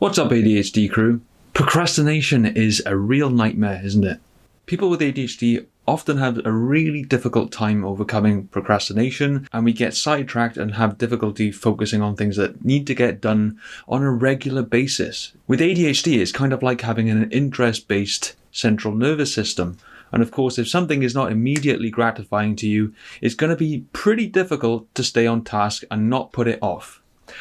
What's up, ADHD crew? Procrastination is a real nightmare, isn't it? People with ADHD often have a really difficult time overcoming procrastination, and we get sidetracked and have difficulty focusing on things that need to get done on a regular basis. With ADHD, it's kind of like having an interest-based central nervous system. And of course, if something is not immediately gratifying to you, it's going to be pretty difficult to stay on task and not put it off.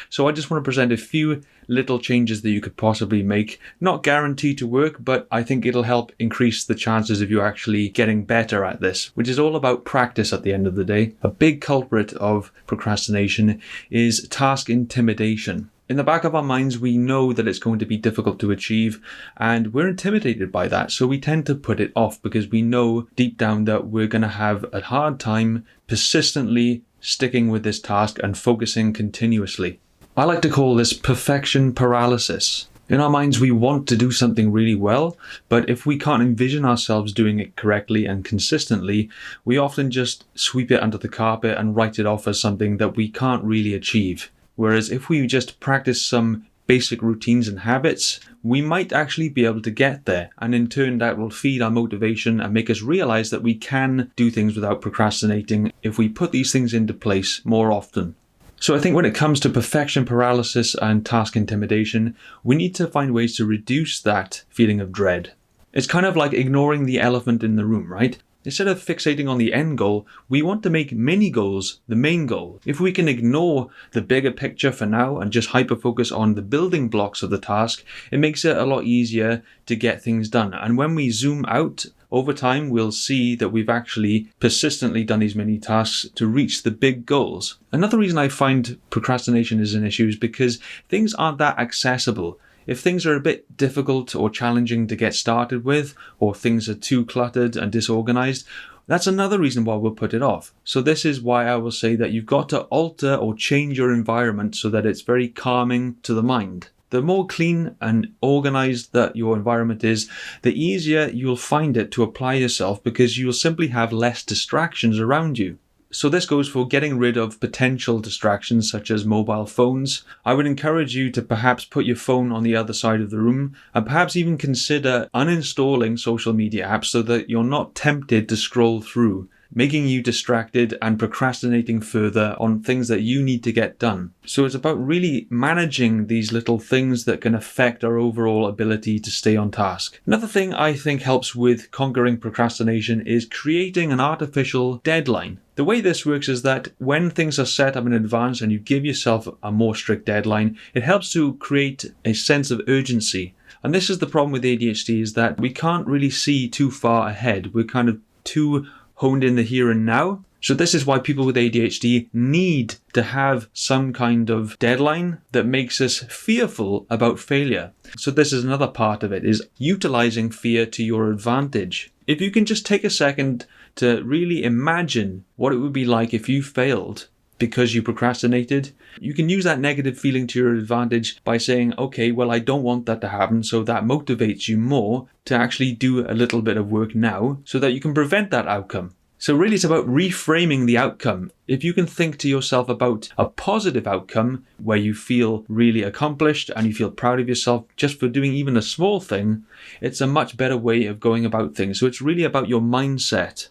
So I just want to present a few little changes that you could possibly make. Not guaranteed to work, but I think it'll help increase the chances of you actually getting better at this, which is all about practice at the end of the day. A big culprit of procrastination is task intimidation. In the back of our minds, we know that it's going to be difficult to achieve, and we're intimidated by that. So we tend to put it off because we know deep down that we're going to have a hard time persistently sticking with this task and focusing continuously. I like to call this perfection paralysis. In our minds, we want to do something really well, but if we can't envision ourselves doing it correctly and consistently, we often just sweep it under the carpet and write it off as something that we can't really achieve. Whereas if we just practice some basic routines and habits, we might actually be able to get there, and in turn that will feed our motivation and make us realize that we can do things without procrastinating if we put these things into place more often. So I think when it comes to perfection paralysis and task intimidation, we need to find ways to reduce that feeling of dread. It's kind of like ignoring the elephant in the room, right? Instead of fixating on the end goal, we want to make mini goals the main goal. If we can ignore the bigger picture for now and just hyper-focus on the building blocks of the task, it makes it a lot easier to get things done. And when we zoom out, over time, we'll see that we've actually persistently done these mini tasks to reach the big goals. Another reason I find procrastination is an issue is because things aren't that accessible. If things are a bit difficult or challenging to get started with, or things are too cluttered and disorganized, that's another reason why we'll put it off. So this is why I will say that you've got to alter or change your environment so that it's very calming to the mind. The more clean and organized that your environment is, the easier you'll find it to apply yourself because you'll simply have less distractions around you. So this goes for getting rid of potential distractions such as mobile phones. I would encourage you to perhaps put your phone on the other side of the room and perhaps even consider uninstalling social media apps so that you're not tempted to scroll through, making you distracted and procrastinating further on things that you need to get done. So it's about really managing these little things that can affect our overall ability to stay on task. Another thing I think helps with conquering procrastination is creating an artificial deadline. The way this works is that when things are set up in advance and you give yourself a more strict deadline, it helps to create a sense of urgency. And this is the problem with ADHD, is that we can't really see too far ahead. We're kind of too honed in the here and now. So this is why people with ADHD need to have some kind of deadline that makes us fearful about failure. So this is another part of it, is utilizing fear to your advantage. If you can just take a second to really imagine what it would be like if you failed because you procrastinated, you can use that negative feeling to your advantage by saying, okay, well, I don't want that to happen. So that motivates you more to actually do a little bit of work now so that you can prevent that outcome. So really it's about reframing the outcome. If you can think to yourself about a positive outcome where you feel really accomplished and you feel proud of yourself just for doing even a small thing, it's a much better way of going about things. So it's really about your mindset.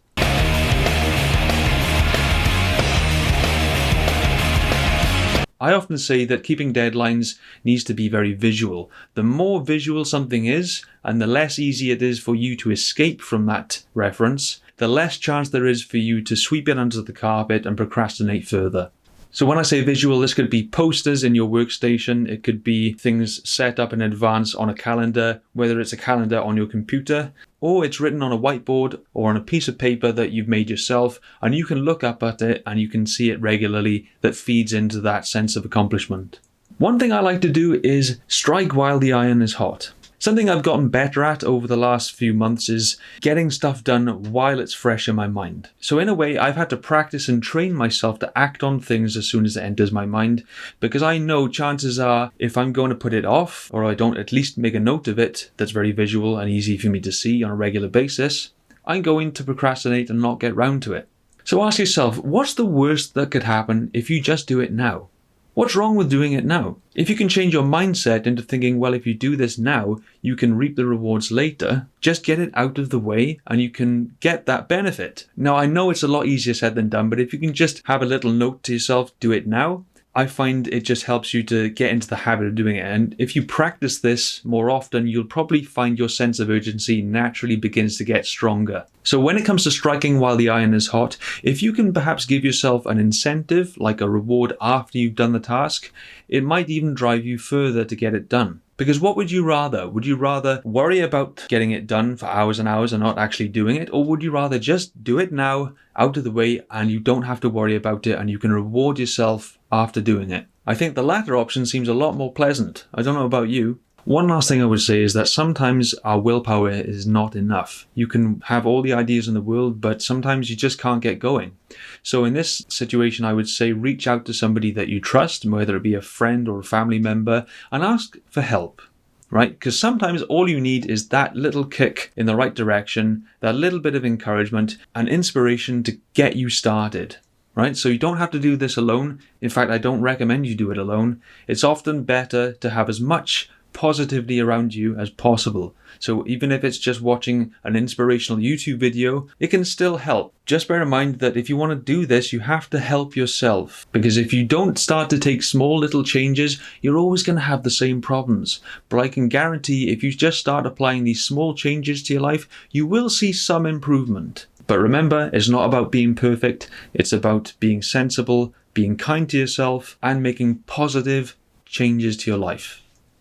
I often say that keeping deadlines needs to be very visual. The more visual something is, and the less easy it is for you to escape from that reference, the less chance there is for you to sweep it under the carpet and procrastinate further. So when I say visual, this could be posters in your workstation. It could be things set up in advance on a calendar, whether it's a calendar on your computer, or it's written on a whiteboard or on a piece of paper that you've made yourself, and you can look up at it and you can see it regularly. That feeds into that sense of accomplishment. One thing I like to do is strike while the iron is hot. Something I've gotten better at over the last few months is getting stuff done while it's fresh in my mind. So in a way, I've had to practice and train myself to act on things as soon as it enters my mind, because I know chances are if I'm going to put it off, or I don't at least make a note of it that's very visual and easy for me to see on a regular basis, I'm going to procrastinate and not get round to it. So ask yourself, what's the worst that could happen if you just do it now? What's wrong with doing it now? If you can change your mindset into thinking, well, if you do this now, you can reap the rewards later, just get it out of the way and you can get that benefit. Now, I know it's a lot easier said than done, but if you can just have a little note to yourself, do it now, I find it just helps you to get into the habit of doing it. And if you practice this more often, you'll probably find your sense of urgency naturally begins to get stronger. So when it comes to striking while the iron is hot, if you can perhaps give yourself an incentive, like a reward after you've done the task, it might even drive you further to get it done. Because what would you rather? Would you rather worry about getting it done for hours and hours and not actually doing it? Or would you rather just do it now, out of the way, and you don't have to worry about it and you can reward yourself after doing it? I think the latter option seems a lot more pleasant. I don't know about you. One last thing I would say is that sometimes our willpower is not enough. You can have all the ideas in the world, but sometimes you just can't get going. So in this situation, I would say reach out to somebody that you trust, whether it be a friend or a family member, and ask for help, right? Because sometimes all you need is that little kick in the right direction, that little bit of encouragement and inspiration to get you started. Right? So you don't have to do this alone. In fact, I don't recommend you do it alone. It's often better to have as much positivity around you as possible. So even if it's just watching an inspirational YouTube video, it can still help. Just bear in mind that if you want to do this, you have to help yourself. Because if you don't start to take small little changes, you're always going to have the same problems. But I can guarantee if you just start applying these small changes to your life, you will see some improvement. But remember, it's not about being perfect. It's about being sensible, being kind to yourself, and making positive changes to your life.